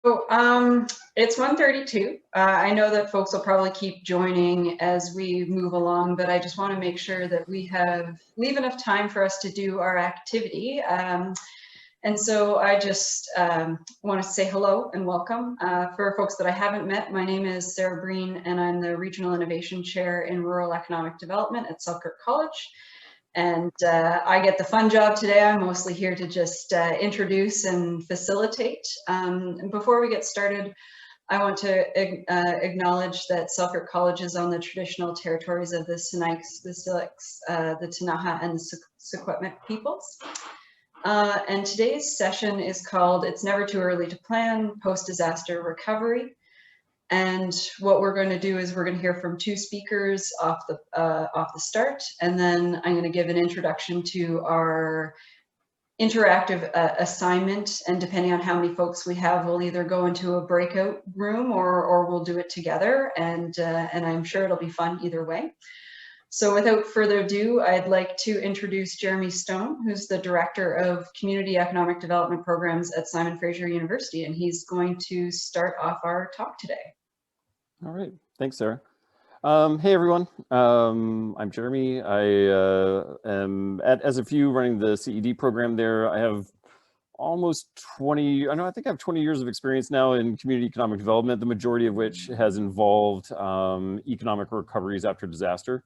So it's 1:32. I know that folks will probably keep joining as we move along, but I just want to make sure that we leave enough time for us to do our activity. And so I just want to say hello and welcome. For folks that I haven't met, my name is Sarah Breen, and I'm the Regional Innovation Chair in Rural Economic Development at Selkirk College. And I get the fun job today. I'm mostly here to just introduce and facilitate. And before we get started, I want to acknowledge that Selkirk College is on the traditional territories of the Sinixt, the Silix, the Tanaha, and the Secwepemc peoples. And today's session is called It's Never Too Early to Plan, Post-Disaster Recovery. And what we're going to do is we're going to hear from two speakers off the start, and then I'm going to give an introduction to our interactive assignment. And depending on how many folks we have, we'll either go into a breakout room or we'll do it together. And I'm sure it'll be fun either way. So without further ado, I'd like to introduce Jeremy Stone, who's the Director of Community Economic Development Programs at Simon Fraser University, and he's going to start off our talk today. All right, thanks, Sarah. Hey, everyone. I'm Jeremy. I am at SFU running the CED program there. I have almost 20, I think I have 20 years of experience now in community economic development, the majority of which has involved economic recoveries after disaster.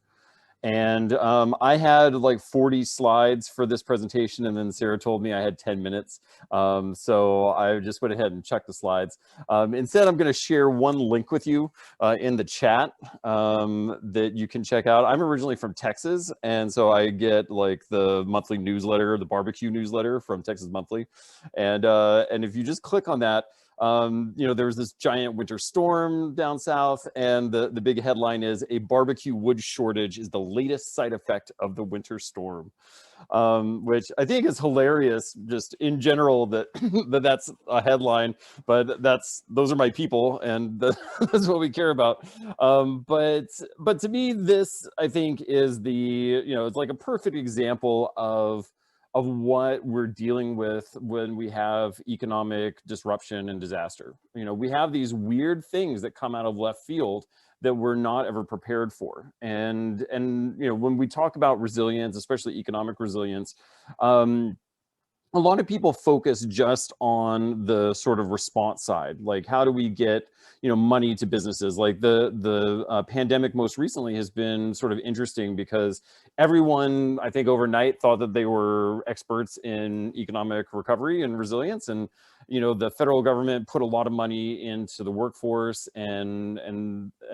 And I had like 40 slides for this presentation, and then Sarah told me I had 10 minutes. So I just went ahead and checked the slides. Instead, I'm going to share one link with you in the chat that you can check out. I'm originally from Texas, and so I get like the monthly newsletter, the barbecue newsletter from Texas Monthly. And if you just click on that, there was this giant winter storm down south, and the big headline is "A barbecue wood shortage is the latest side effect of the winter storm," which I think is hilarious just in general that that's a headline, but those are my people, and that's what we care about. But to me, this I think is it's like a perfect example of what we're dealing with when we have economic disruption and disaster. We have these weird things that come out of left field that we're not ever prepared for. And when we talk about resilience, especially economic resilience, a lot of people focus just on the sort of response side, like how do we get money to businesses. Like the pandemic most recently has been sort of interesting because everyone, I think, overnight thought that they were experts in economic recovery and resilience, and the federal government put a lot of money into the workforce and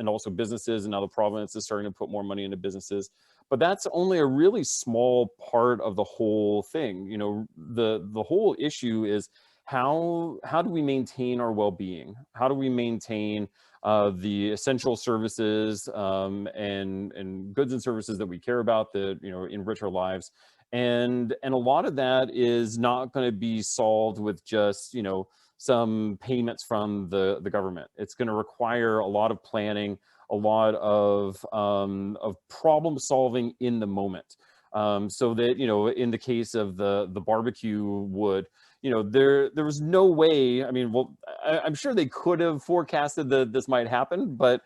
also businesses, and now the province is starting to put more money into businesses. But that's only a really small part of the whole thing. The whole issue is how do we maintain our well-being? How do we maintain the essential services and goods and services that we care about that enrich our lives? And a lot of that is not going to be solved with just some payments from the government. It's going to require a lot of planning, a lot of problem solving in the moment. So that in the case of the barbecue wood, there was no way. I mean, well, I'm sure they could have forecasted that this might happen, but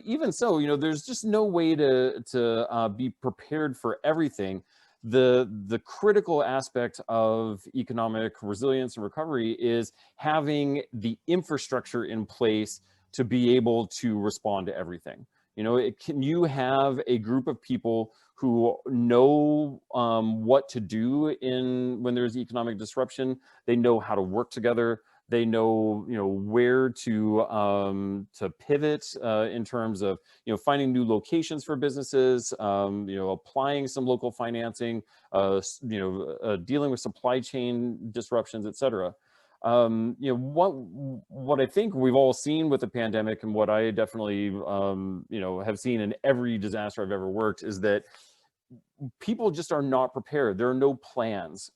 even so, there's just no way to be prepared for everything. The critical aspect of economic resilience and recovery is having the infrastructure in place to be able to respond to everything. Can you have a group of people who know what to do when there's economic disruption? They know how to work together. They know where to pivot in terms of finding new locations for businesses, applying some local financing, dealing with supply chain disruptions, etc. What I think we've all seen with the pandemic, and what I definitely have seen in every disaster I've ever worked, is that people just are not prepared. There are no plans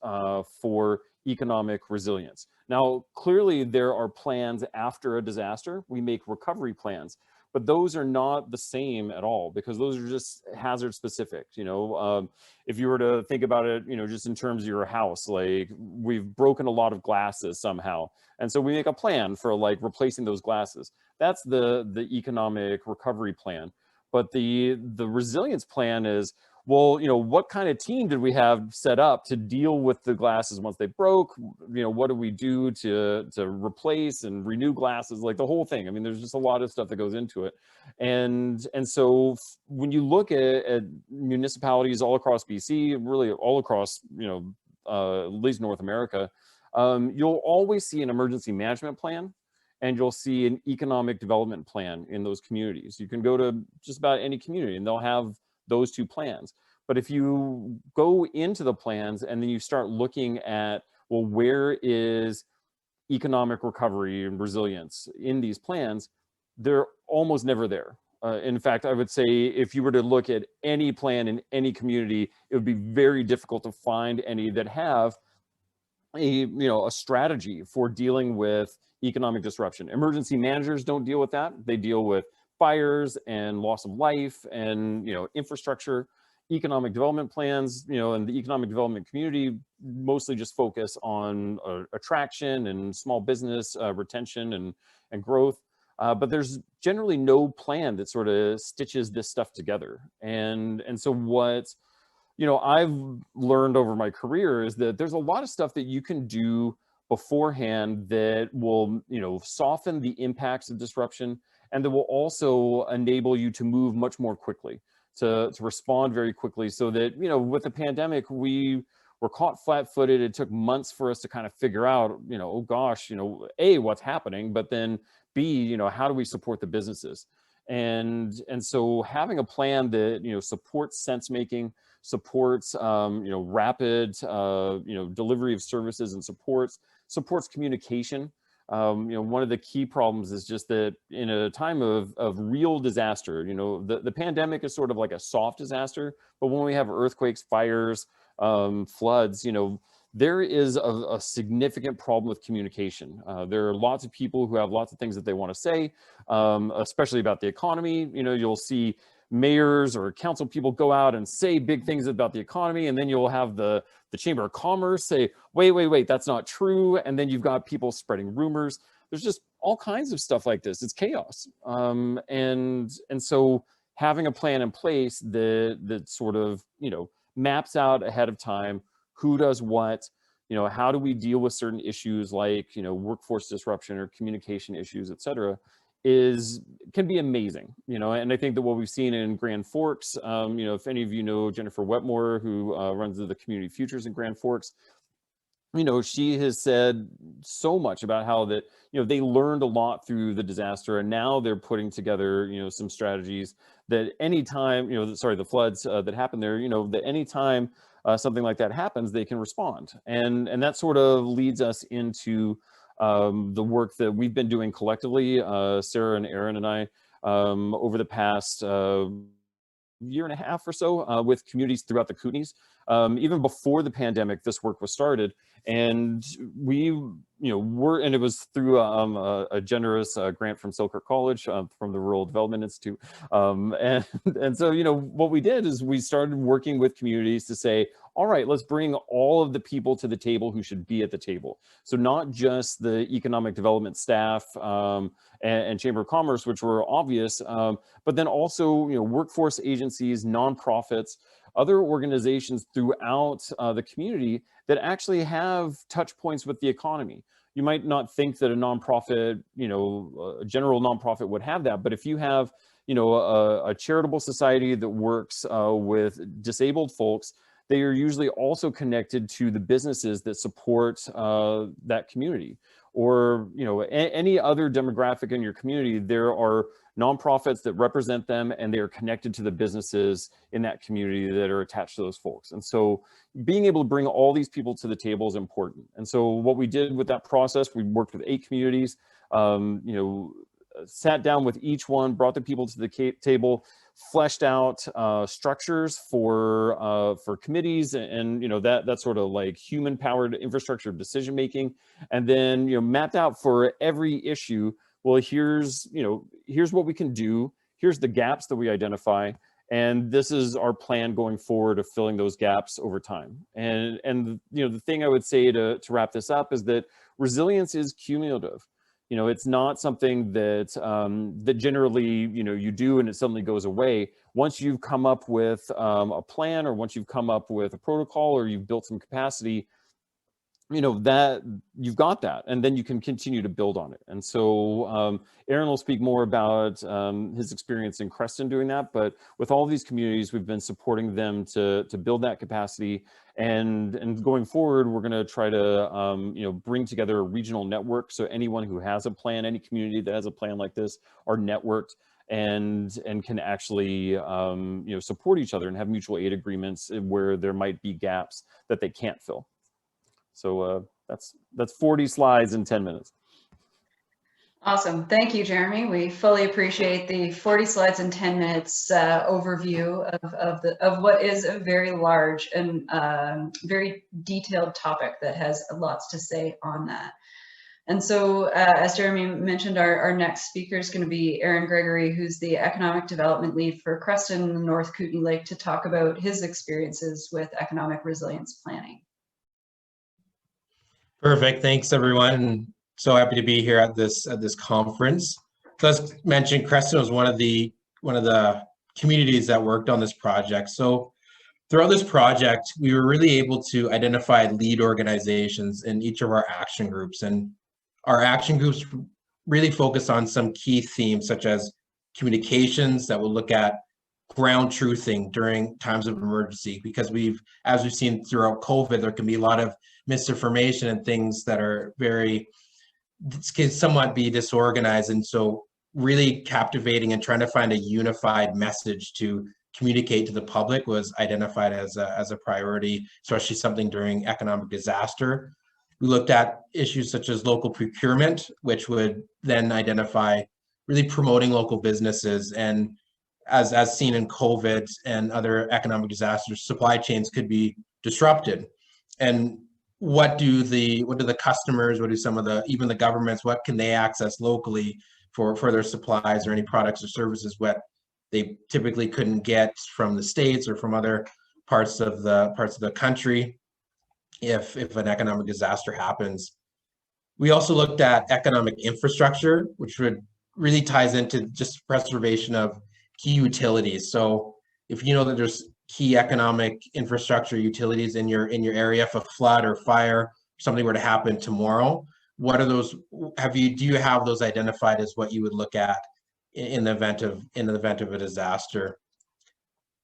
for economic resilience. Now, clearly there are plans after a disaster. We make recovery plans. but those are not the same at all, because those are just hazard specific. If you were to think about it, just in terms of your house, like we've broken a lot of glasses somehow, and so we make a plan for like replacing those glasses. That's the economic recovery plan. But the resilience plan is, well, what kind of team did we have set up to deal with the glasses once they broke? What do we do to replace and renew glasses? Like the whole thing. I mean, there's just a lot of stuff that goes into it. And so when you look at municipalities all across BC, really all across, at least North America, you'll always see an emergency management plan, and you'll see an economic development plan in those communities. You can go to just about any community and they'll have those two plans. But if you go into the plans and then you start looking at, well, where is economic recovery and resilience in these plans, they're almost never there. In fact, I would say if you were to look at any plan in any community, it would be very difficult to find any that have a strategy for dealing with economic disruption. Emergency managers don't deal with that. They deal with fires and loss of life and infrastructure. Economic development plans, and the economic development community mostly just focus on attraction and small business retention and growth. But there's generally no plan that sort of stitches this stuff together. And so what I've learned over my career is that there's a lot of stuff that you can do beforehand that will, soften the impacts of disruption, and that will also enable you to move much more quickly, to respond very quickly, so that, with the pandemic, we were caught flat-footed. It took months for us to kind of figure out, oh gosh, A, what's happening, but then B, how do we support the businesses? And so having a plan that, supports sense making, supports rapid delivery of services, and supports communication. One of the key problems is just that in a time of real disaster, the pandemic is sort of like a soft disaster, but when we have earthquakes, fires, floods, there is a significant problem with communication. There are lots of people who have lots of things that they want to say, especially about the economy. You'll see mayors or council people go out and say big things about the economy, and then you'll have the Chamber of Commerce say, wait, that's not true. And then you've got people spreading rumors. There's just all kinds of stuff like this. It's chaos. And so having a plan in place that sort of, maps out ahead of time who does what, how do we deal with certain issues like, workforce disruption or communication issues, et cetera, can be amazing, and I think that what we've seen in Grand Forks, if any of you know Jennifer Wetmore, who runs the Community Futures in Grand Forks, she has said so much about how that, they learned a lot through the disaster, and now they're putting together, some strategies that anytime, the floods that happened there, that anytime something like that happens, they can respond. And that sort of leads us into the work that we've been doing collectively, Sarah and Aaron and I, over the past year and a half or so, with communities throughout the Kootenays. Even before the pandemic, this work was started, and we, and it was through a generous grant from Selkirk College, from the Rural Development Institute. And so, what we did is we started working with communities to say, all right, let's bring all of the people to the table who should be at the table. So not just the economic development staff and Chamber of Commerce, which were obvious, but then also, workforce agencies, nonprofits, other organizations throughout the community that actually have touch points with the economy. You might not think that a nonprofit, a general nonprofit would have that, but if you have, a charitable society that works with disabled folks, they are usually also connected to the businesses that support that community. Or, any other demographic in your community, there are nonprofits that represent them, and they are connected to the businesses in that community that are attached to those folks. And so being able to bring all these people to the table is important. And so what we did with that process, we worked with 8 communities, sat down with each one, brought the people to the table, fleshed out structures for committees, and that sort of like human powered infrastructure decision making, and then mapped out for every issue well, here's what we can do. Here's the gaps that we identify. And this is our plan going forward of filling those gaps over time. And the thing I would say to wrap this up is that resilience is cumulative. It's not something that that generally you do and it suddenly goes away. Once you've come up with a plan, or once you've come up with a protocol, or you've built some capacity, that you've got that, and then you can continue to build on it. And so Aaron will speak more about his experience in Creston doing that, but with all these communities, we've been supporting them to build that capacity. And going forward, we're going to try to bring together a regional network, so anyone who has a plan, any community that has a plan like this, are networked and can actually support each other and have mutual aid agreements where there might be gaps that they can't fill. So that's 40 slides in 10 minutes. Awesome. Thank you, Jeremy. We fully appreciate the 40 slides in 10 minutes overview of what is a very large and very detailed topic that has lots to say on that. And so, as Jeremy mentioned, our next speaker is going to be Aaron Gregory, who's the Economic Development Lead for Creston and North Kootenay Lake, to talk about his experiences with economic resilience planning. Perfect. Thanks, everyone. So happy to be here at this conference. So as mentioned, Creston was one of the communities that worked on this project. So throughout this project, we were really able to identify lead organizations in each of our action groups, and our action groups really focus on some key themes, such as communications that will look at ground truthing during times of emergency, because as we've seen throughout COVID, there can be a lot of misinformation and things that are can somewhat be disorganized. And so really captivating and trying to find a unified message to communicate to the public was identified as a priority, especially something during economic disaster. We looked at issues such as local procurement, which would then identify really promoting local businesses. And as seen in COVID and other economic disasters, supply chains could be disrupted. And what do the customers, what do even the governments, what can they access locally for their supplies or any products or services what they typically couldn't get from the States or from other parts of the country if an economic disaster happens. We also looked at economic infrastructure, which really ties into just preservation of key utilities. So if you know that there's key economic infrastructure utilities in your area, if a flood or fire, something were to happen tomorrow, what are those? Do you have those identified as what you would look at in the event of a disaster?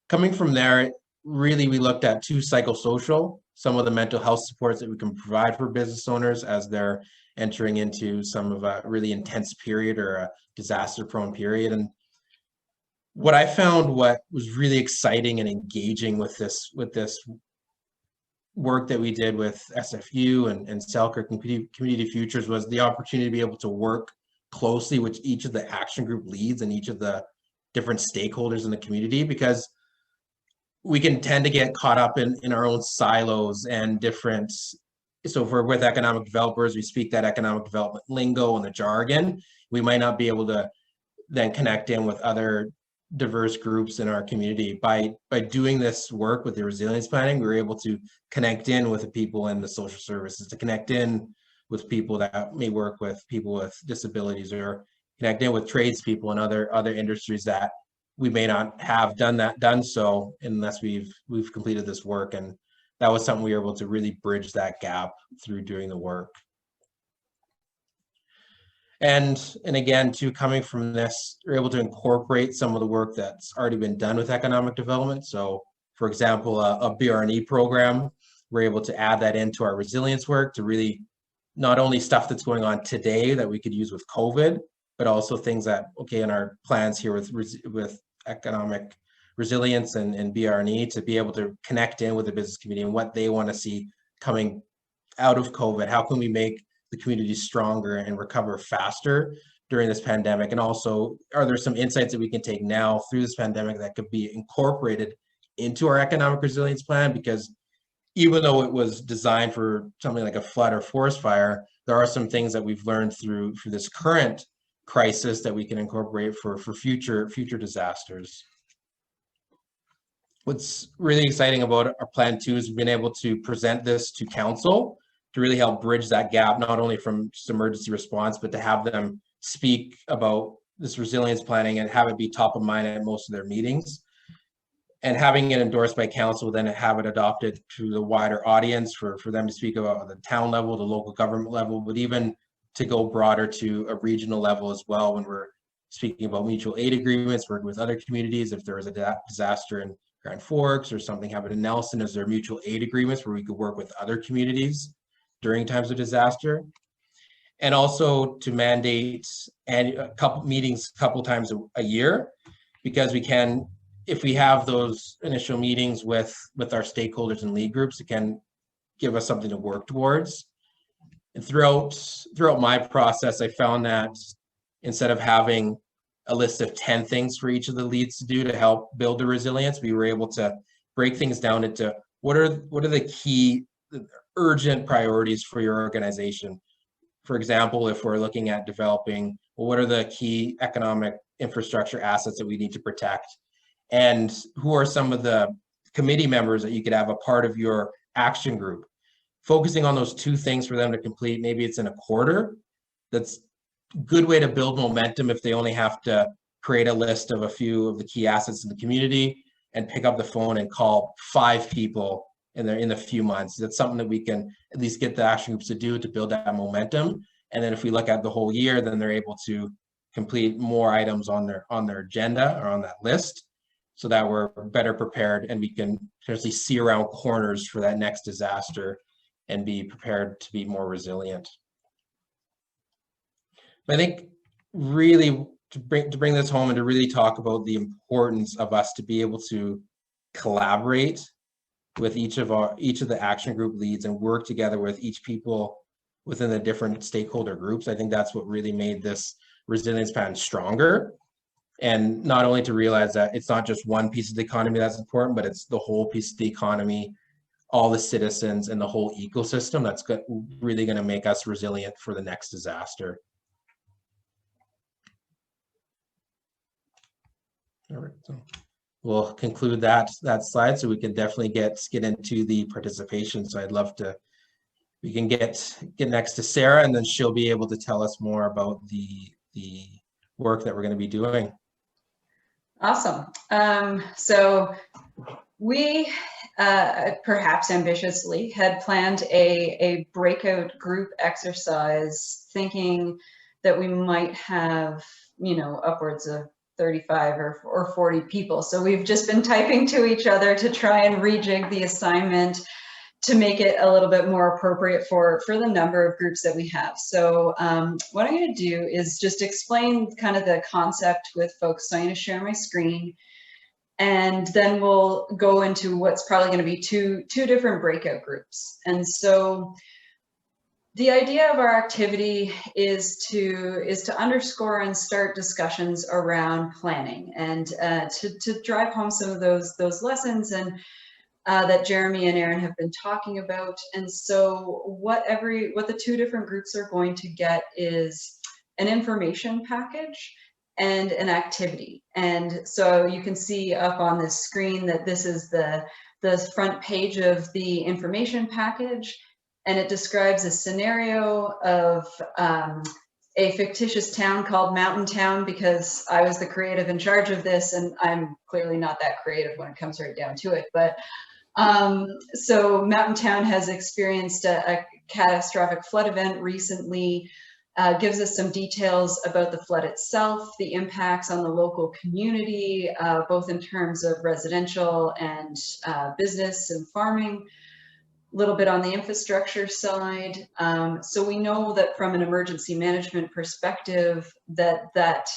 Coming from there, really we looked at psychosocial, some of the mental health supports that we can provide for business owners as they're entering into some of a really intense period or a disaster-prone period. And what I found what was really exciting and engaging with this work that we did with SFU and Selkirk and Community Futures was the opportunity to be able to work closely with each of the action group leads and each of the different stakeholders in the community, because we can tend to get caught up in our own silos and different. So if we're with economic developers, we speak that economic development lingo and the jargon. We might not be able to then connect in with other diverse groups in our community. By doing this work with the resilience planning, we were able to connect in with the people in the social services, to connect in with people that may work with people with disabilities, or connect in with tradespeople and other industries that we may not have done so unless we've completed this work. And that was something we were able to really bridge that gap through doing the work. And again, too, coming from this, we're able to incorporate some of the work that's already been done with economic development. So, for example, a BRNE program, we're able to add that into our resilience work to really not only stuff that's going on today that we could use with COVID, but also things that, in our plans here with economic resilience and BRNE, to be able to connect in with the business community and what they want to see coming out of COVID. How can we make the community stronger and recover faster during this pandemic? And also, are there some insights that we can take now through this pandemic that could be incorporated into our economic resilience plan? Because even though it was designed for something like a flood or forest fire, there are some things that we've learned through this current crisis that we can incorporate for future disasters. What's really exciting about our plan too is we've been able to present this to council to really help bridge that gap, not only from just emergency response, but to have them speak about this resilience planning and have it be top of mind at most of their meetings. And having it endorsed by council, then have it adopted to the wider audience for them to speak about at the town level, the local government level, but even to go broader to a regional level as well when we're speaking about mutual aid agreements, working with other communities. If there is a disaster in Grand Forks or something happened in Nelson, is there mutual aid agreements where we could work with other communities during times of disaster? And also to mandate a couple meetings a couple times a year, because we can, if we have those initial meetings with our stakeholders and lead groups, it can give us something to work towards. And throughout my process, I found that instead of having a list of 10 things for each of the leads to do to help build the resilience, we were able to break things down into what are the key urgent priorities for your organization. For example, if we're looking at developing, well, what are the key economic infrastructure assets that we need to protect? And who are some of the committee members that you could have a part of your action group? Focusing on those 2 things for them to complete, maybe it's in a quarter. That's a good way to build momentum if they only have to create a list of a few of the key assets in the community and pick up the phone and call 5 people in a few months. That's something that we can at least get the action groups to do to build that momentum. And then if we look at the whole year, then they're able to complete more items on their agenda or on that list, so that we're better prepared and we can potentially see around corners for that next disaster and be prepared to be more resilient. But I think really to bring this home and to really talk about the importance of us to be able to collaborate with each of the action group leads and work together with each people within the different stakeholder groups. I think that's what really made this resilience plan stronger. And not only to realize that it's not just one piece of the economy that's important, but it's the whole piece of the economy, all the citizens and the whole ecosystem that's really going to make us resilient for the next disaster. All right, so we'll conclude that slide so we can definitely get into the participation. So I'd love to, we can get next to Sarah, and then she'll be able to tell us more about the work that we're going to be doing. Awesome. So we perhaps ambitiously had planned a breakout group exercise, thinking that we might have, upwards of 35 or 40 people. So we've just been typing to each other to try and rejig the assignment to make it a little bit more appropriate for the number of groups that we have. So what I'm going to do is just explain kind of the concept with folks. So I'm going to share my screen, and then we'll go into what's probably going to be two different breakout groups. And so the idea of our activity is to underscore and start discussions around planning, and to drive home some of those lessons and that Jeremy and Aaron have been talking about. And so what the 2 different groups are going to get is an information package and an activity. And so you can see up on this screen that this is the front page of the information package, and it describes a scenario of a fictitious town called Mountain Town, because I was the creative in charge of this, and I'm clearly not that creative when it comes right down to it. But so Mountain Town has experienced a catastrophic flood event recently, gives us some details about the flood itself, the impacts on the local community, both in terms of residential and business and farming, a little bit on the infrastructure side. So we know that from an emergency management perspective that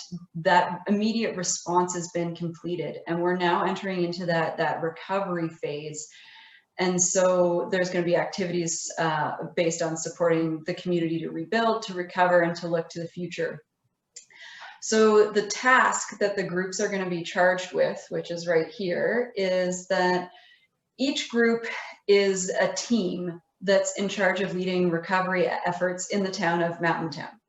immediate response has been completed, and we're now entering into that recovery phase. And so there's going to be activities based on supporting the community to rebuild, to recover, and to look to the future. So the task that the groups are going to be charged with, which is right here, is that each group is a team that's in charge of leading recovery efforts in the town of Mountain Town.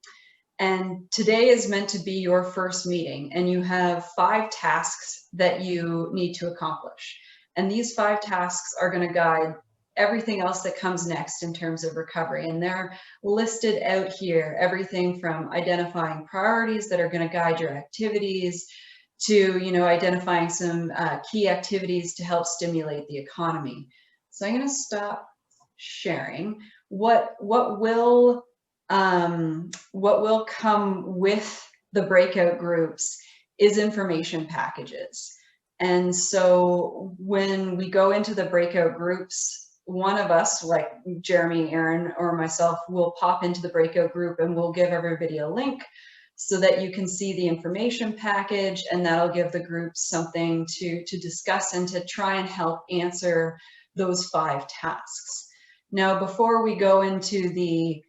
And today is meant to be your first meeting, and you have 5 tasks that you need to accomplish. And these 5 tasks are going to guide everything else that comes next in terms of recovery. And they're listed out here, everything from identifying priorities that are going to guide your activities to, you know, identifying some key activities to help stimulate the economy. So I'm going to stop sharing. What will come with the breakout groups is information packages. And so when we go into the breakout groups, one of us, like Jeremy, Aaron, or myself, will pop into the breakout group and we'll give everybody a link so that you can see the information package, and that'll give the group something to discuss and to try and help answer those 5 tasks. Now, before we go into the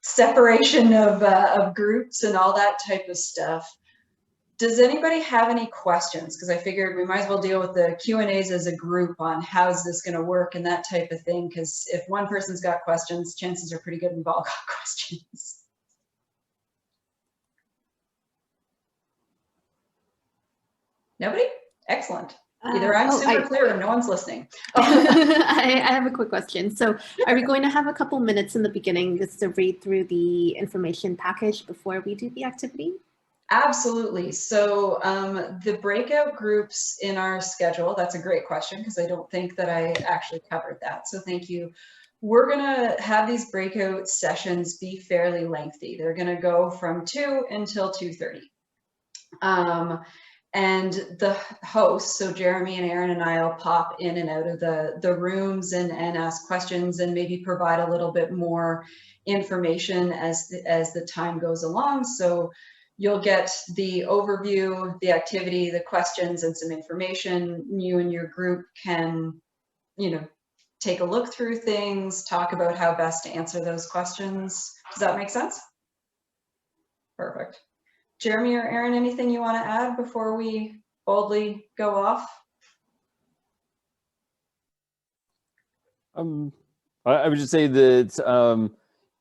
separation of groups and all that type of stuff, does anybody have any questions? Because I figured we might as well deal with the Q&As as a group on how's this going to work and that type of thing, because if one person's got questions, chances are pretty good we've all got questions. Nobody? Excellent. Either I'm super clear or no one's listening. I have a quick question. So are we going to have a couple minutes in the beginning just to read through the information package before we do the activity? Absolutely. So the breakout groups in our schedule, that's a great question because I don't think that I actually covered that. So thank you. We're going to have these breakout sessions be fairly lengthy. They're going to go from 2 until 2:30. And the hosts, so Jeremy and Aaron and I will pop in and out of the rooms and ask questions and maybe provide a little bit more information as the time goes along. So you'll get the overview, the activity, the questions, and some information. You and your group can, you know, take a look through things, talk about how best to answer those questions. Does that make sense? Perfect. Jeremy or Aaron, anything you want to add before we boldly go off? I would just say that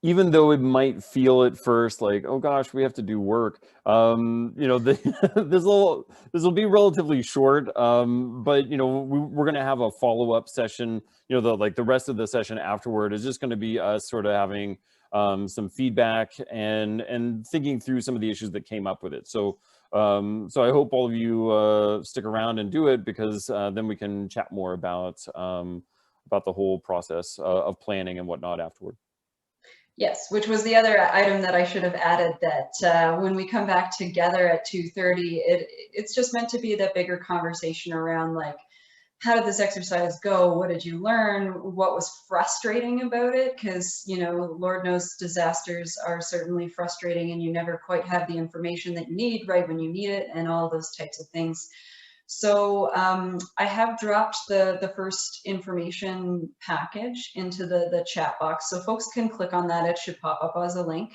even though it might feel at first like, oh gosh, we have to do work, you know, this will be relatively short, but you know, we're going to have a follow-up session. You know, the rest of the session afterward is just going to be us sort of having some feedback and thinking through some of the issues that came up with it. So so I hope all of you stick around and do it, because then we can chat more about the whole process of planning and whatnot afterward. Yes, which was the other item that I should have added, that when we come back together at 2:30, it's just meant to be that bigger conversation around, like, how did this exercise go? What did you learn? What was frustrating about it? Because, you know, Lord knows disasters are certainly frustrating and you never quite have the information that you need right when you need it and all those types of things. So I have dropped the first information package into the chat box. So folks can click on that. It should pop up as a link.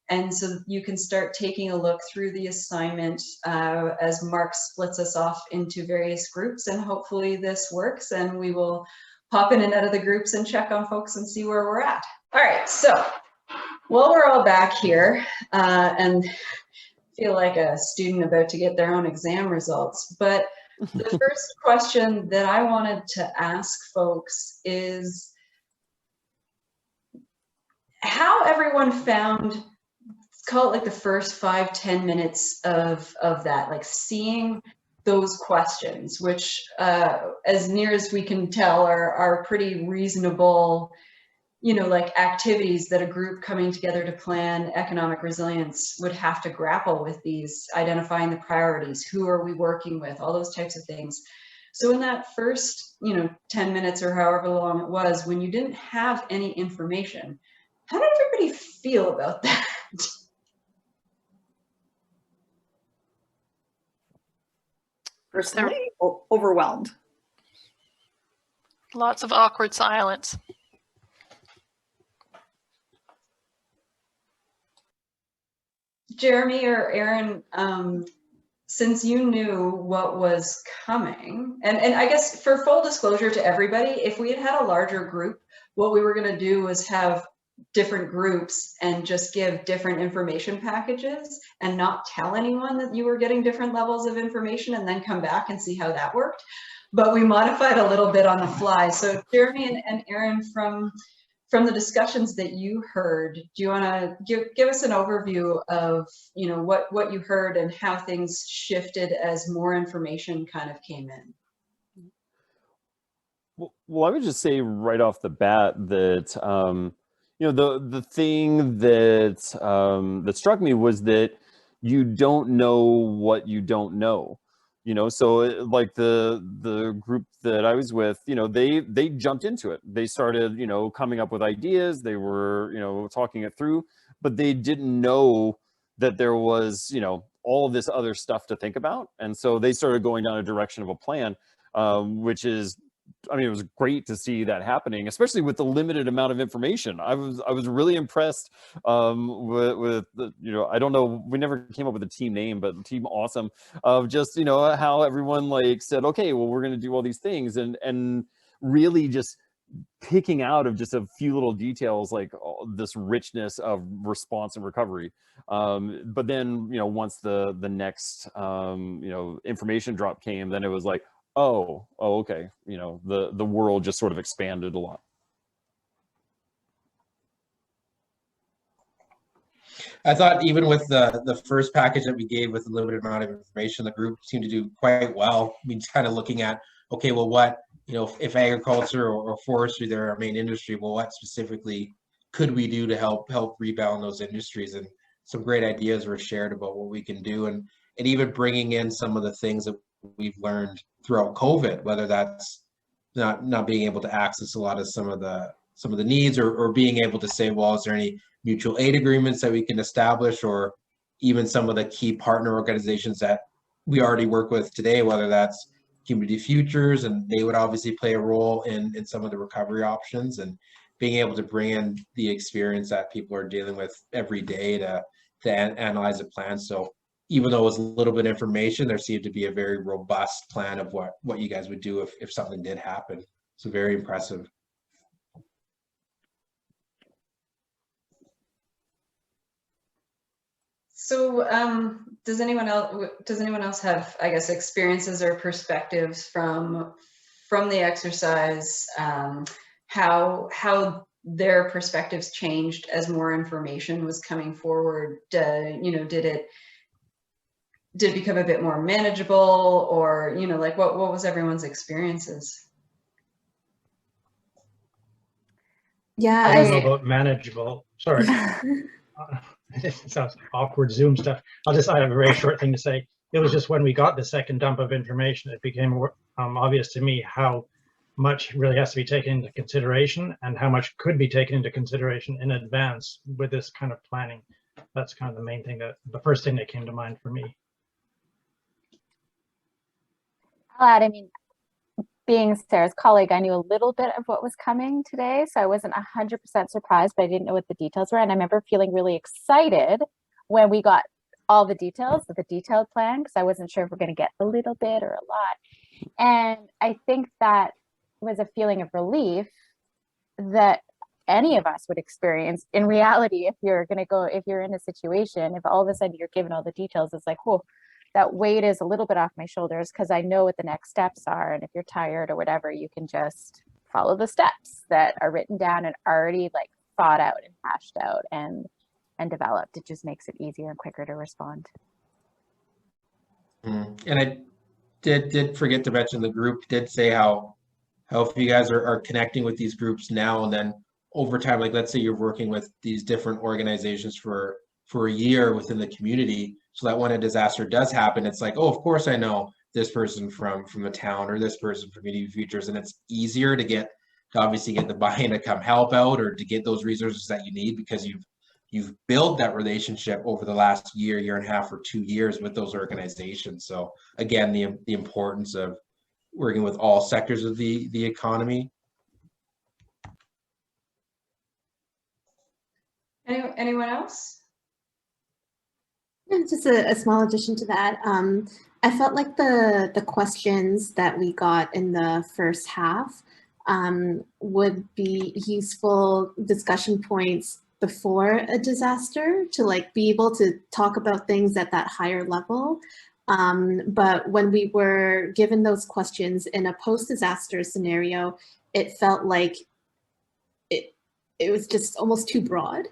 And so you can start taking a look through the assignment as Mark splits us off into various groups, and hopefully this works and we will pop in and out of the groups and check on folks and see where we're at. All right, so while we're all back here and feel like a student about to get their own exam results, but the first question that I wanted to ask folks is how everyone found, call it like the first 5-10 minutes of that, like seeing those questions, which as near as we can tell are pretty reasonable, you know, like activities that a group coming together to plan economic resilience would have to grapple with, these identifying the priorities, who are we working with, all those types of things. So in that first, you know, 10 minutes or however long it was, when you didn't have any information, how did everybody feel about that? Personally, overwhelmed. Lots of awkward silence. Jeremy or Aaron, since you knew what was coming, and I guess for full disclosure to everybody, if we had had a larger group, what we were going to do was have different groups and just give different information packages and not tell anyone that you were getting different levels of information and then come back and see how that worked. But we modified a little bit on the fly. So Jeremy and Aaron, from the discussions that you heard, do you want to give us an overview of, you know, what you heard and how things shifted as more information kind of came in? Well, I would just say right off the bat that you know, the thing that that struck me was that you don't know what you don't know. You know, so like the group that I was with, you know, they jumped into it. They started, you know, coming up with ideas. They were, you know, talking it through, but they didn't know that there was, you know, all this other stuff to think about. And so they started going down a direction of a plan, which is, I mean, it was great to see that happening, especially with the limited amount of information. I was really impressed with the, you know, I don't know, we never came up with a team name, but Team Awesome, of just, you know, how everyone like said, okay, well, we're going to do all these things, and really just picking out of just a few little details, like this richness of response and recovery. But then, you know, once the next, you know, information drop came, then it was like, oh, okay. You know, the world just sort of expanded a lot. I thought even with the first package that we gave with a limited amount of information, the group seemed to do quite well. I mean, kind of looking at, okay, well, what, you know, if agriculture or forestry, they're our main industry, well, what specifically could we do to help rebound those industries? And some great ideas were shared about what we can do, and even bringing in some of the things that we've learned throughout COVID, whether that's not being able to access a lot of some of the needs, or being able to say, well, is there any mutual aid agreements that we can establish, or even some of the key partner organizations that we already work with today, whether that's Community Futures, and they would obviously play a role in some of the recovery options, and being able to bring in the experience that people are dealing with every day to analyze a plan. So even though it was a little bit of information, there seemed to be a very robust plan of what you guys would do if something did happen. So very impressive. So does anyone else have, I guess, experiences or perspectives from the exercise, how their perspectives changed as more information was coming forward? You know, did it become a bit more manageable, or, you know, like what was everyone's experiences? Yeah, I don't know about manageable. Sorry. It sounds awkward Zoom stuff. I have a very short thing to say. It was just when we got the second dump of information, it became obvious to me how much really has to be taken into consideration, and how much could be taken into consideration in advance with this kind of planning. That's kind of the main thing, the first thing that came to mind for me. I'll add, I mean, being Sarah's colleague, I knew a little bit of what was coming today, so I wasn't 100% surprised, but I didn't know what the details were. And I remember feeling really excited when we got all the details of the detailed plan, because I wasn't sure if we're going to get a little bit or a lot. And I think that was a feeling of relief that any of us would experience in reality. If you're in a situation, if all of a sudden you're given all the details, it's like, whoa, that weight is a little bit off my shoulders, because I know what the next steps are. And if you're tired or whatever, you can just follow the steps that are written down and already like thought out and hashed out and developed. It just makes it easier and quicker to respond. And I did forget to mention, the group did say how if you guys are connecting with these groups now, and then over time, like let's say you're working with these different organizations for a year within the community, so that when a disaster does happen, it's like, oh, of course I know this person from the town, or this person from Community Futures, and it's easier to obviously get the buy-in to come help out, or to get those resources that you need, because you've built that relationship over the last year and a half, or 2 years with those organizations. So again, the importance of working with all sectors of the economy. Anyone else? Just a small addition to that. I felt like the questions that we got in the first half would be useful discussion points before a disaster to like be able to talk about things at that higher level. But when we were given those questions in a post-disaster scenario, it felt like it was just almost too broad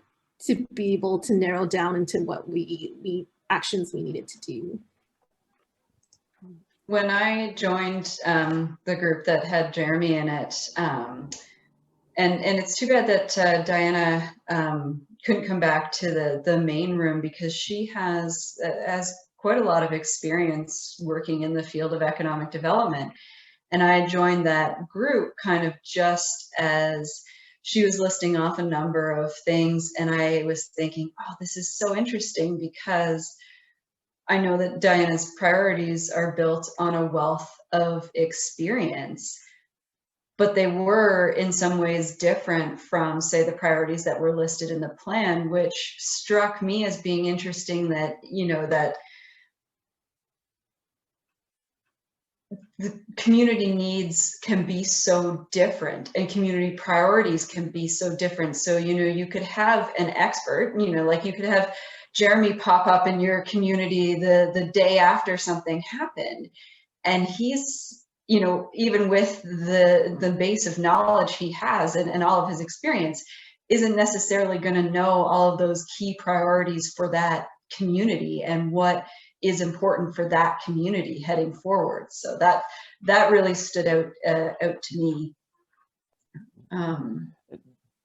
to be able to narrow down into what we actions we needed to do. When I joined the group that had Jeremy in it, and it's too bad that Diana couldn't come back to the main room, because she has quite a lot of experience working in the field of economic development. And I joined that group kind of just as she was listing off a number of things, and I was thinking, oh, this is so interesting, because I know that Diana's priorities are built on a wealth of experience, but they were in some ways different from, say, the priorities that were listed in the plan, which struck me as being interesting, that, you know, that the community needs can be so different and community priorities can be so different. So, you know, you could have an expert, you know, like you could have Jeremy pop up in your community the day after something happened, and he's, you know, even with the base of knowledge he has and all of his experience, isn't necessarily going to know all of those key priorities for that community and what is important for that community heading forward. So that really stood out to me. And,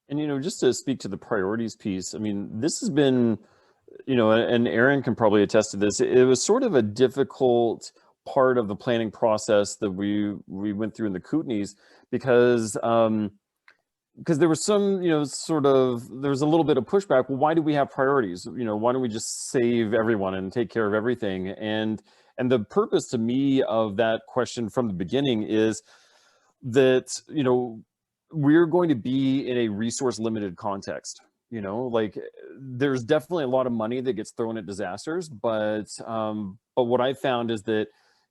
you know, just to speak to the priorities piece, I mean, this has been, you know, and Aaron can probably attest to this, it was sort of a difficult part of the planning process that we went through in the Kootenays, because there was some, you know, sort of, there was a little bit of pushback. Well, why do we have priorities? You know, why don't we just save everyone and take care of everything? And the purpose to me of that question from the beginning is that, you know, we're going to be in a resource limited context. You know, like there's definitely a lot of money that gets thrown at disasters, but what I found is that,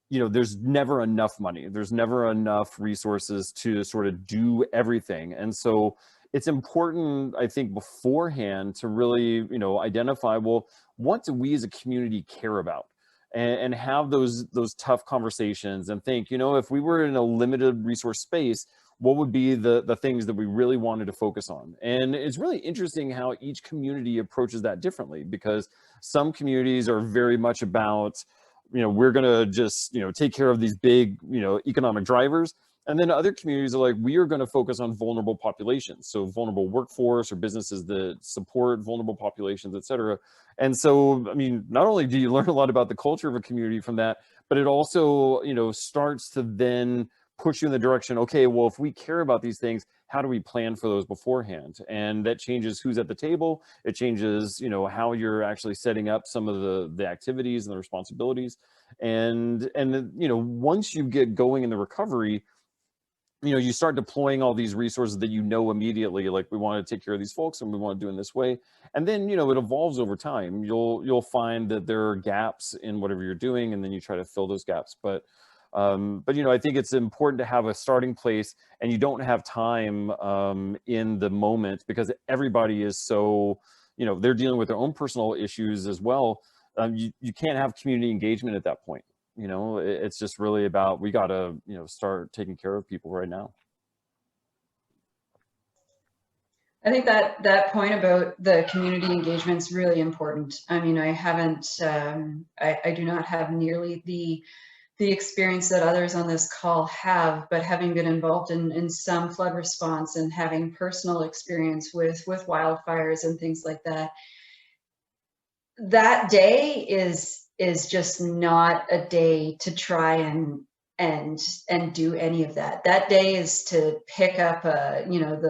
you know, there's never enough money. There's never enough resources to sort of do everything. And so it's important, I think, beforehand to really, you know, identify, well, what do we as a community care about? And have those tough conversations and think, you know, if we were in a limited resource space, what would be the things that we really wanted to focus on? And it's really interesting how each community approaches that differently, because some communities are very much about, you know, we're going to just, you know, take care of these big, you know, economic drivers. And then other communities are like, we are going to focus on vulnerable populations. So vulnerable workforce or businesses that support vulnerable populations, et cetera. And so, I mean, not only do you learn a lot about the culture of a community from that, but it also, you know, starts to then push you in the direction, okay, well, if we care about these things, how do we plan for those beforehand? And that changes who's at the table. It changes, you know, how you're actually setting up some of the activities and the responsibilities. And you know, once you get going in the recovery, you know, you start deploying all these resources that you know immediately, like we want to take care of these folks and we want to do it in this way. And then, you know, it evolves over time. You'll find that there are gaps in whatever you're doing, and then you try to fill those gaps. But you know, I think it's important to have a starting place, and you don't have time in the moment, because everybody is so, you know, they're dealing with their own personal issues as well. You can't have community engagement at that point. You know, it's just really about, we got to, you know, start taking care of people right now. I think that point about the community engagement is really important. I mean, I haven't, I do not have nearly the experience that others on this call have, but having been involved in some flood response and having personal experience with wildfires and things like that, that day is just not a day to try and do any of that. That day is to pick up you know,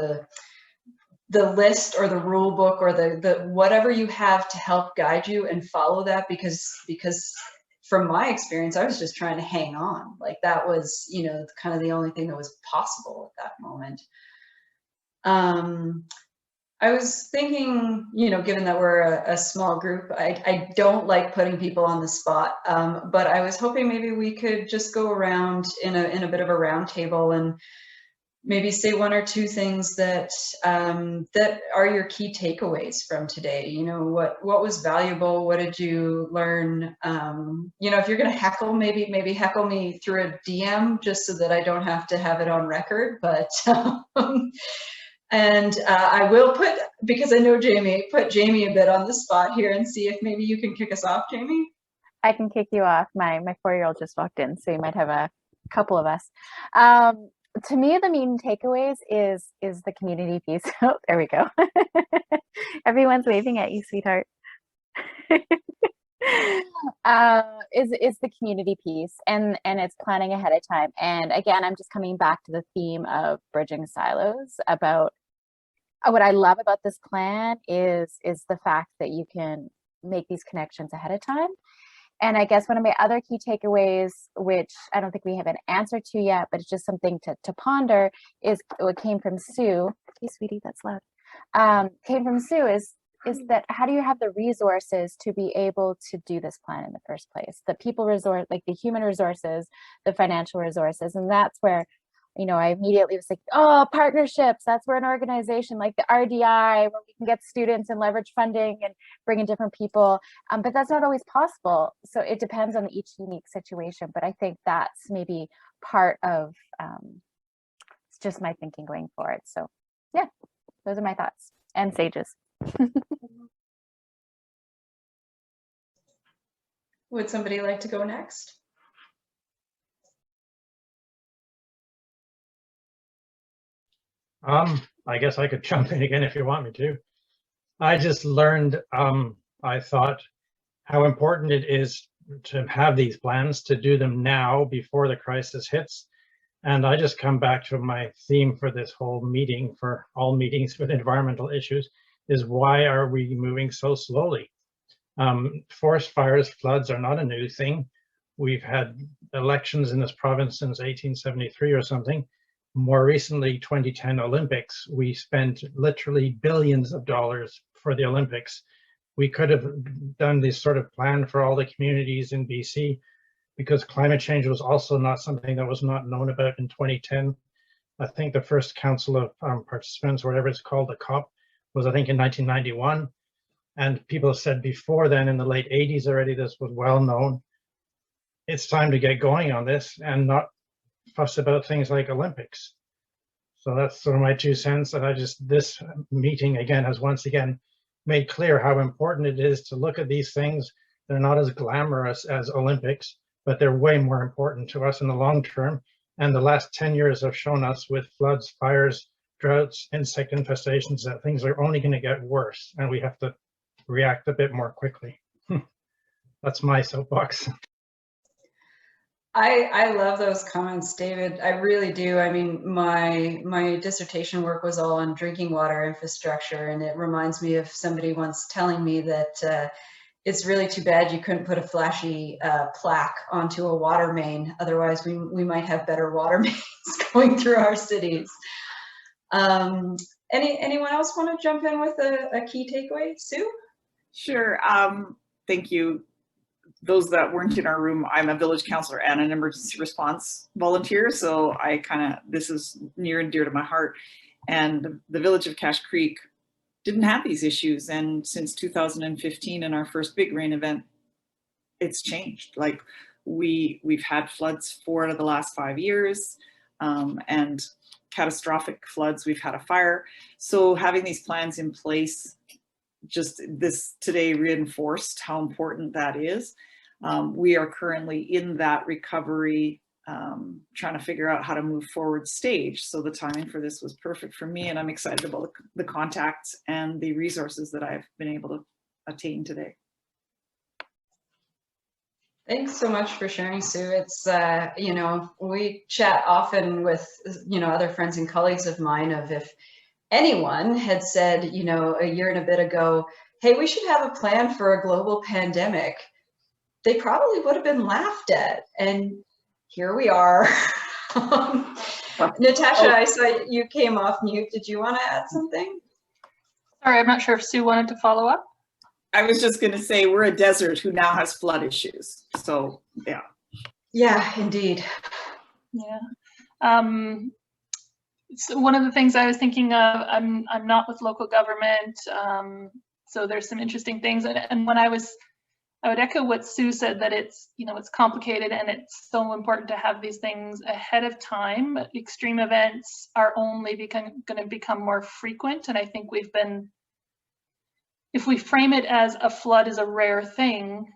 the list or the rule book or the whatever you have to help guide you, and follow that, because from my experience, I was just trying to hang on. Like that was, you know, kind of the only thing that was possible at that moment. I was thinking, you know, given that we're a small group, I don't like putting people on the spot, but I was hoping maybe we could just go around in a bit of a round table and maybe say one or two things that that are your key takeaways from today. You know, what was valuable? What did you learn? You know, if you're going to heckle, maybe heckle me through a DM just so that I don't have to have it on record. But and I will put, because I know Jamie, put Jamie a bit on the spot here and see if maybe you can kick us off, Jamie. I can kick you off. My 4-year-old just walked in, so you might have a couple of us. To me, the main takeaways is the community piece. Oh, there we go. Everyone's waving at you, sweetheart. Is the community piece, and it's planning ahead of time. And again, I'm just coming back to the theme of bridging silos. About what I love about this plan is the fact that you can make these connections ahead of time. And I guess one of my other key takeaways, which I don't think we have an answer to yet, but it's just something to ponder, is what came from Sue. Hey, sweetie, that's loud. Came from Sue is that how do you have the resources to be able to do this plan in the first place? The people resource, like the human resources, the financial resources. And that's where, you know, I immediately was like, oh, partnerships. That's where an organization like the RDI, where we can get students and leverage funding and bring in different people. But that's not always possible. So it depends on each unique situation. But I think that's maybe part of it's just my thinking going forward. So yeah, those are my thoughts and sages. Would somebody like to go next? I guess I could jump in again if you want me to. I just learned, I thought, how important it is to have these plans, to do them now before the crisis hits. And I just come back to my theme for this whole meeting, for all meetings with environmental issues, is why are we moving so slowly? Forest fires, floods are not a new thing. We've had elections in this province since 1873 or something. More recently, 2010 Olympics, we spent literally billions of dollars for the Olympics. We could have done this sort of plan for all the communities in BC, because climate change was also not something that was not known about in 2010. I think the first Council of Participants, whatever it's called, the COP, was I think in 1991. And people said before then, in the late 80s already, this was well known. It's time to get going on this and not fuss about things like Olympics. So that's sort of my 2 cents. And this meeting again has once again made clear how important it is to look at these things. They're not as glamorous as Olympics, but they're way more important to us in the long term. And the last 10 years have shown us with floods, fires, droughts, insect infestations, that things are only going to get worse, and we have to react a bit more quickly. That's my soapbox. I love those comments, David. I really do. I mean, my dissertation work was all on drinking water infrastructure, and it reminds me of somebody once telling me that it's really too bad you couldn't put a flashy plaque onto a water main. Otherwise, we might have better water mains going through our cities. Anyone else want to jump in with a key takeaway? Sue? Sure. Thank you. Those that weren't in our room, I'm a village councillor and an emergency response volunteer. So this is near and dear to my heart. And the village of Cache Creek didn't have these issues. And since 2015 in our first big rain event, it's changed. Like we've had floods 4 out of the last 5 years, and catastrophic floods. We've had a fire. So having these plans in place, just this today reinforced how important that is. We are currently in that recovery, trying to figure out how to move forward stage. So the timing for this was perfect for me, and I'm excited about the contacts and the resources that I've been able to attain today. Thanks so much for sharing, Sue. It's, you know, we chat often with, you know, other friends and colleagues of mine of if anyone had said, you know, a year and a bit ago, hey, we should have a plan for a global pandemic, they probably would have been laughed at. And here we are. Natasha, I saw you came off mute. Did you want to add something? Sorry, I'm not sure if Sue wanted to follow up. I was just going to say we're a desert who now has flood issues. So, yeah. Yeah, indeed. Yeah. So one of the things I was thinking of, I'm not with local government, so there's some interesting things. And when I would echo what Sue said, that it's, you know, it's complicated and it's so important to have these things ahead of time. Extreme events are only going to become more frequent, and I think we've been, if we frame it as a flood is a rare thing,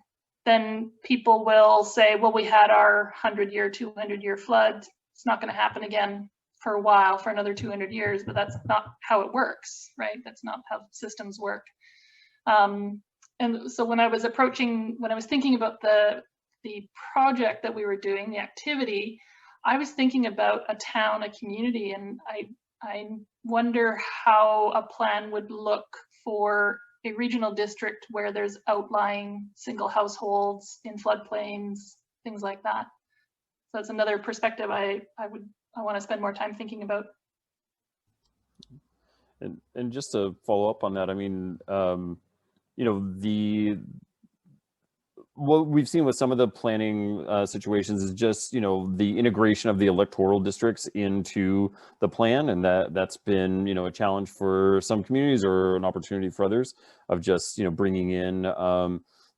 then people will say, well, we had our 100-year, 200-year flood. It's not going to happen again for a while, for another 200 years, but that's not how it works, right? That's not how systems work. And so when I was thinking about the project that we were doing, the activity, I was thinking about a town, a community, and I wonder how a plan would look for a regional district where there's outlying single households in floodplains, things like that. So that's another perspective I want to spend more time thinking about. And just to follow up on that, I mean, you know, what we've seen with some of the planning situations is just, you know, the integration of the electoral districts into the plan, and that's been, you know, a challenge for some communities or an opportunity for others of just, you know, bringing in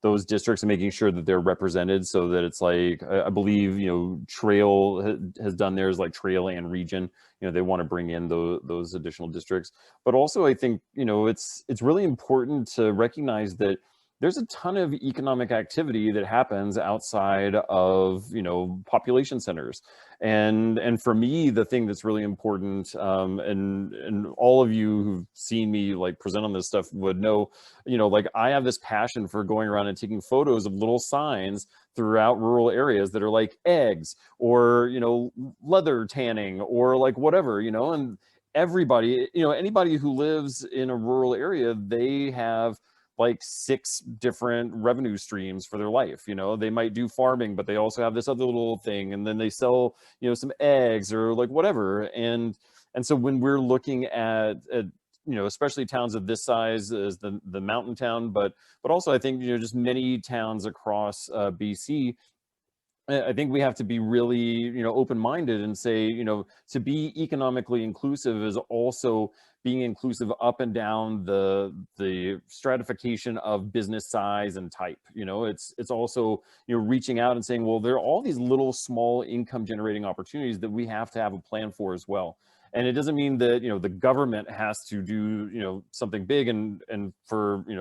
those districts and making sure that they're represented, so that it's like, I believe, you know, Trail has done theirs, like Trail and Region, you know, they want to bring in those additional districts. But also I think, you know, it's really important to recognize that there's a ton of economic activity that happens outside of, you know, population centers. And for me, the thing that's really important, and all of you who've seen me like present on this stuff would know, you know, like I have this passion for going around and taking photos of little signs throughout rural areas that are like eggs or, you know, leather tanning or like whatever, you know, and everybody, you know, anybody who lives in a rural area, they have like 6 different revenue streams for their life. You know, they might do farming, but they also have this other little thing, and then they sell, you know, some eggs or like whatever. And so when we're looking at you know, especially towns of this size as the mountain town, but also I think, you know, just many towns across BC, I think we have to be really, you know, open-minded and say, you know, to be economically inclusive is also being inclusive up and down the stratification of business size and type. You know, it's also, you know, reaching out and saying, well, there are all these little small income generating opportunities that we have to have a plan for as well. And it doesn't mean that, you know, the government has to do, you know, something big. And for, you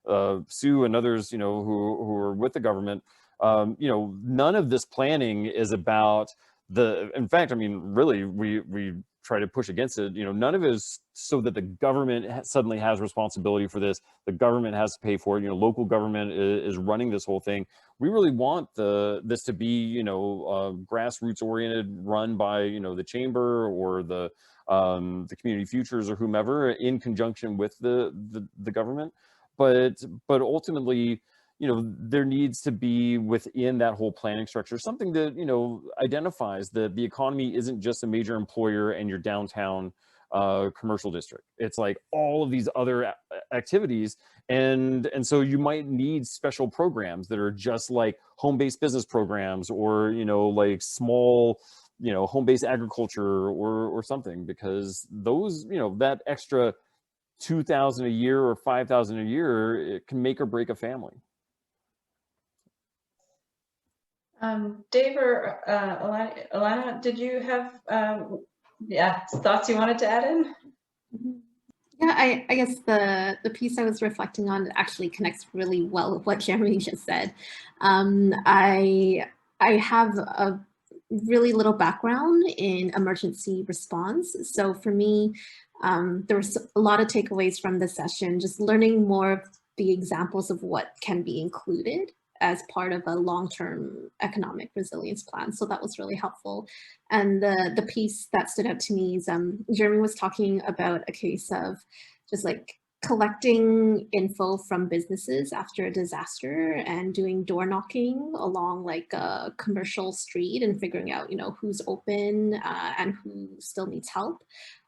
know, Sue and others, you know, who are with the government, you know, none of this planning is about in fact, I mean, really, we try to push against it. You know, none of it is so that the government suddenly has responsibility for this. The government has to pay for it. You know, local government is running this whole thing. We really want this to be, you know, grassroots oriented, run by, you know, the chamber or the community futures or whomever in conjunction with the government. But ultimately, you know, there needs to be within that whole planning structure something that, you know, identifies that the economy isn't just a major employer and your downtown commercial district. It's like all of these other activities. And so you might need special programs that are just like home-based business programs, or, you know, like small, you know, home-based agriculture or something, because those, you know, that extra $2,000 a year or $5,000 a year, it can make or break a family. Dave or Alana, did you have thoughts you wanted to add in? Yeah, I guess the piece I was reflecting on actually connects really well with what Jeremy just said. I have a really little background in emergency response. So for me, there was a lot of takeaways from the session, just learning more of the examples of what can be included as part of a long-term economic resilience plan. So that was really helpful. And the piece that stood out to me is Jeremy was talking about a case of just like collecting info from businesses after a disaster and doing door knocking along like a commercial street and figuring out, you know, who's open and who still needs help.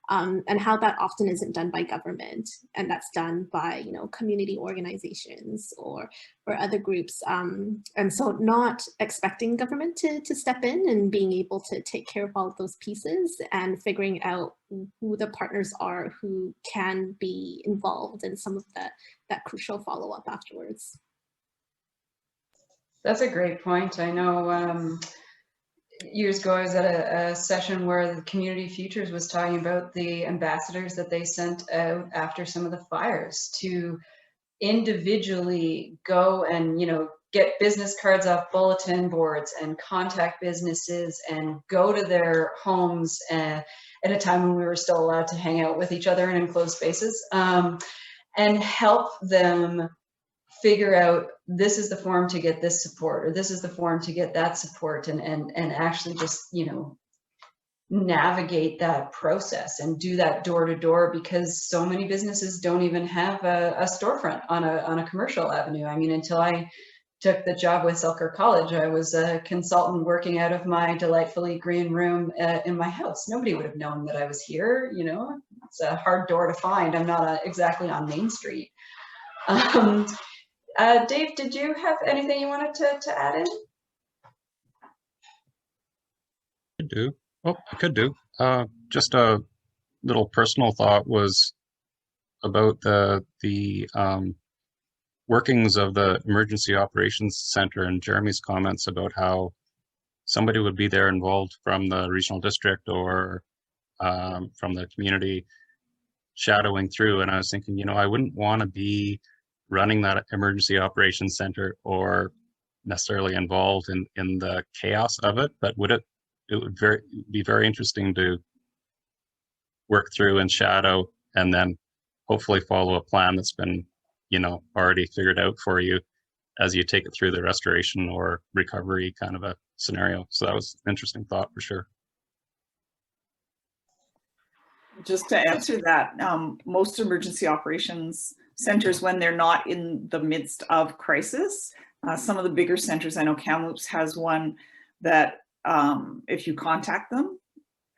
and how that often isn't done by government, and that's done by, you know, community organizations or other groups. And so not expecting government to step in and being able to take care of all of those pieces and figuring out who the partners are who can be involved in some of that crucial follow-up afterwards. That's a great point. I know years ago I was at a session where the Community Futures was talking about the ambassadors that they sent out after some of the fires to individually go and, you know, get business cards off bulletin boards and contact businesses and go to their homes at a time when we were still allowed to hang out with each other in enclosed spaces, and help them figure out, this is the form to get this support, or this is the form to get that support, and actually just, you know, navigate that process and do that door to door, because so many businesses don't even have a storefront on a commercial avenue. I mean, until I took the job with Selkirk College, I was a consultant working out of my delightfully green room in my house. Nobody would have known that I was here. You know, it's a hard door to find. I'm not exactly on Main Street. Dave, did you have anything you wanted to add in? I could do. Just a little personal thought was about the workings of the Emergency Operations Center and Jeremy's comments about how somebody would be there involved from the regional district or from the community shadowing through. And I was thinking, you know, I wouldn't want to be running that Emergency Operations Center or necessarily involved in the chaos of it, but it would be very interesting to work through and shadow, and then hopefully follow a plan that's been, you know, already figured out for you as you take it through the restoration or recovery kind of a scenario. So that was an interesting thought for sure. Just to answer that, most emergency operations centers, when they're not in the midst of crisis, some of the bigger centers, I know Kamloops has one that if you contact them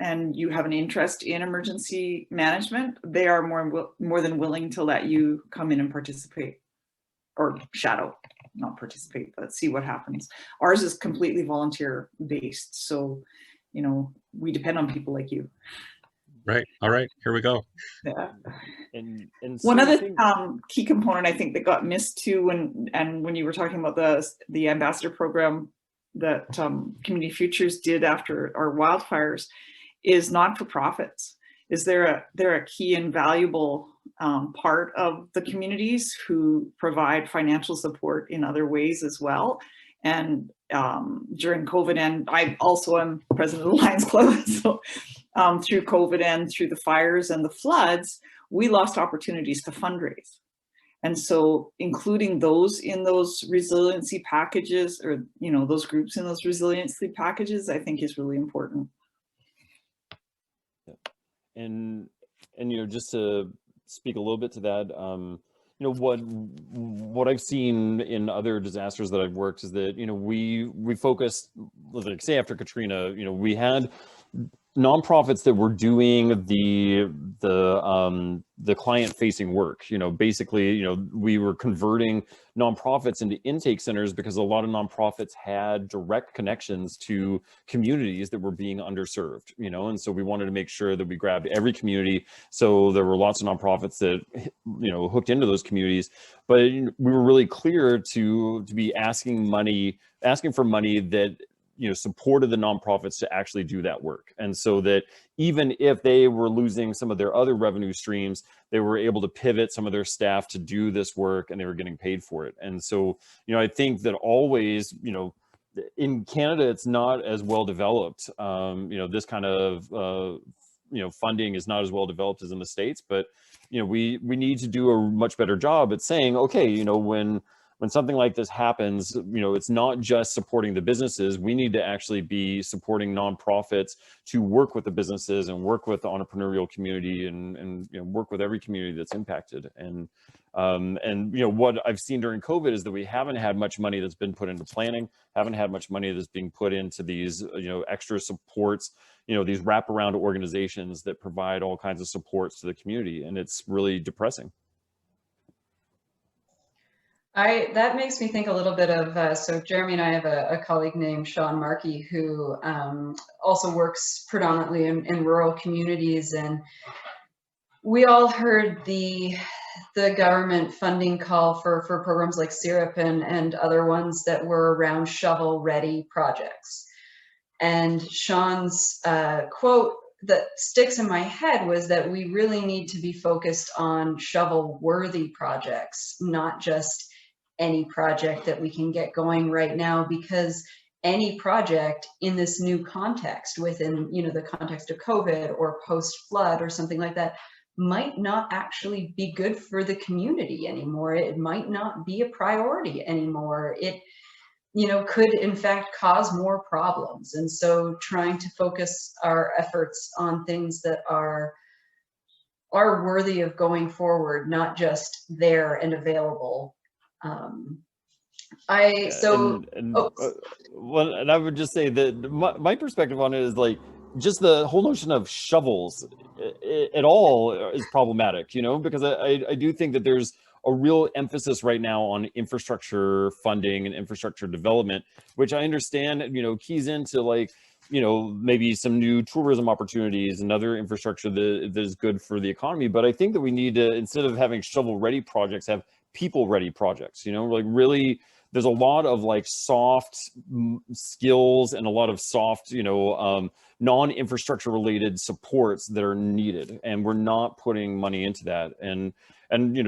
and you have an interest in emergency management, they are more than willing to let you come in and participate, or shadow, not participate, but see what happens. Ours is completely volunteer based. So, you know, we depend on people like you. Right. All right. Here we go. Yeah. And one other key component I think that got missed too, when you were talking about the ambassador program that Community Futures did after our wildfires, is not-for-profits. Is they're a key and valuable part of the communities who provide financial support in other ways as well. And during COVID, and I also am president of the Lions Club, so through COVID and through the fires and the floods, we lost opportunities to fundraise. And so including those in those resiliency packages, or, you know, those groups in those resiliency packages, I think is really important. And you know, just to speak a little bit to that, you know, what I've seen in other disasters that I've worked is that, you know, we focused, like say after Katrina, you know, we had nonprofits that were doing the client facing work. You know, basically, you know, we were converting nonprofits into intake centers because a lot of nonprofits had direct connections to communities that were being underserved, you know, and so we wanted to make sure that we grabbed every community. So there were lots of nonprofits that, you know, hooked into those communities, but we were really clear to be asking for money that, you know, supported the nonprofits to actually do that work. And so that even if they were losing some of their other revenue streams, they were able to pivot some of their staff to do this work, and they were getting paid for it. And so, you know, I think that always, you know, in Canada, it's not as well developed. You know, this kind of, you know, funding is not as well developed as in the States, but, you know, we need to do a much better job at saying, okay, you know, when when something like this happens, it's not just supporting the businesses. We need to actually be supporting nonprofits to work with the businesses and work with the entrepreneurial community and work with every community that's impacted. And what I've seen during COVID is that we haven't had much money that's been put into planning, haven't had much money that's being put into these, extra supports, these wraparound organizations that provide all kinds of supports to the community. And it's really depressing. That makes me think a little bit of, so Jeremy and I have a colleague named Sean Markey who also works predominantly in rural communities, and we all heard the government funding call for programs like SIRIP and other ones that were around shovel-ready projects. And Sean's quote that sticks in my head was that we really need to be focused on shovel-worthy projects, not just any project that we can get going right now, because any project in this new context within, the context of COVID or post-flood or something like that might not actually be good for the community anymore. It might not be a priority anymore. It, could in fact cause more problems. And so trying to focus our efforts on things that are worthy of going forward, not just there and available. And I would just say that my perspective on it is like, just the whole notion of shovels at all is problematic, because I do think that there's a real emphasis right now on infrastructure funding and infrastructure development, which I understand, keys into like, maybe some new tourism opportunities and other infrastructure that is good for the economy. But I think that we need to, instead of having shovel-ready projects, have people-ready projects, like really, there's a lot of like soft skills and a lot of soft, non-infrastructure related supports that are needed. And we're not putting money into that. And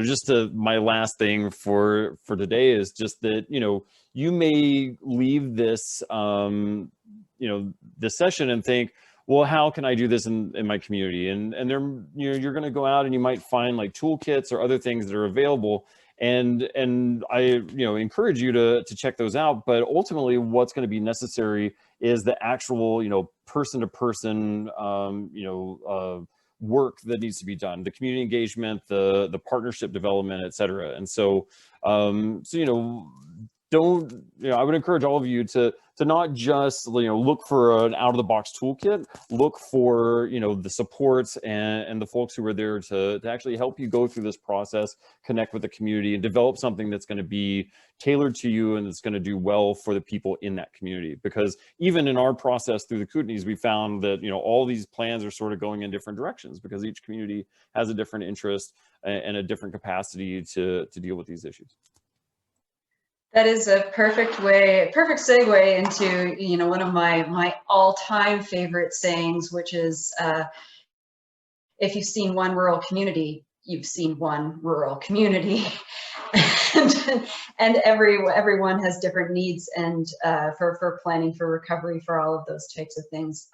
just my last thing for today is just that, you may leave this, this session and think, well, how can I do this in my community? And there, you're going to go out and you might find like toolkits or other things that are available. And I, encourage you to check those out. But ultimately, what's going to be necessary is the actual, person-to-person, work that needs to be done, the community engagement, the partnership development, et cetera. And so, I would encourage all of you to not just, look for an out-of-the-box toolkit, look for, the supports and the folks who are there to actually help you go through this process, connect with the community, and develop something that's going to be tailored to you and that's going to do well for the people in that community. Because even in our process through the Kootenays, we found that, all these plans are sort of going in different directions because each community has a different interest and a different capacity to deal with these issues. That is a perfect segue into, one of my all-time favorite sayings, which is, if you've seen one rural community, you've seen one rural community. and everyone has different needs and for planning for recovery, for all of those types of things.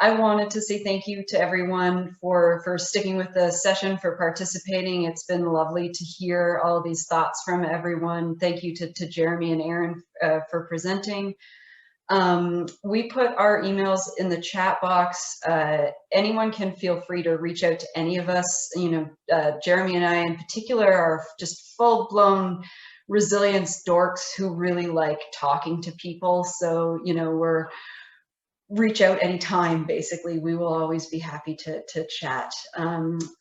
I wanted to say thank you to everyone for sticking with the session, for participating. It's been lovely to hear all of these thoughts from everyone. Thank you to Jeremy and Aaron for presenting. We put our emails in the chat box. Anyone can feel free to reach out to any of us. Jeremy and I in particular are just full-blown resilience dorks who really like talking to people. So, reach out anytime, basically. We will always be happy to chat.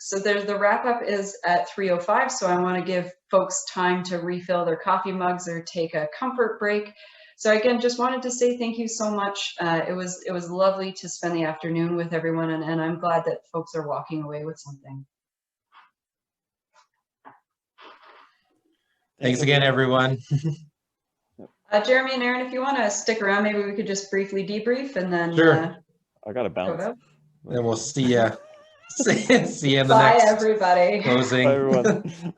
So the wrap up is at 3:05. So I want to give folks time to refill their coffee mugs or take a comfort break. So again, just wanted to say thank you so much. It was lovely to spend the afternoon with everyone, and I'm glad that folks are walking away with something. Thanks again, everyone. Jeremy and Aaron, if you want to stick around, maybe we could just briefly debrief and then. Sure. I got to bounce. And we'll see ya. See you in the Bye, next everybody. closing. Bye, everyone.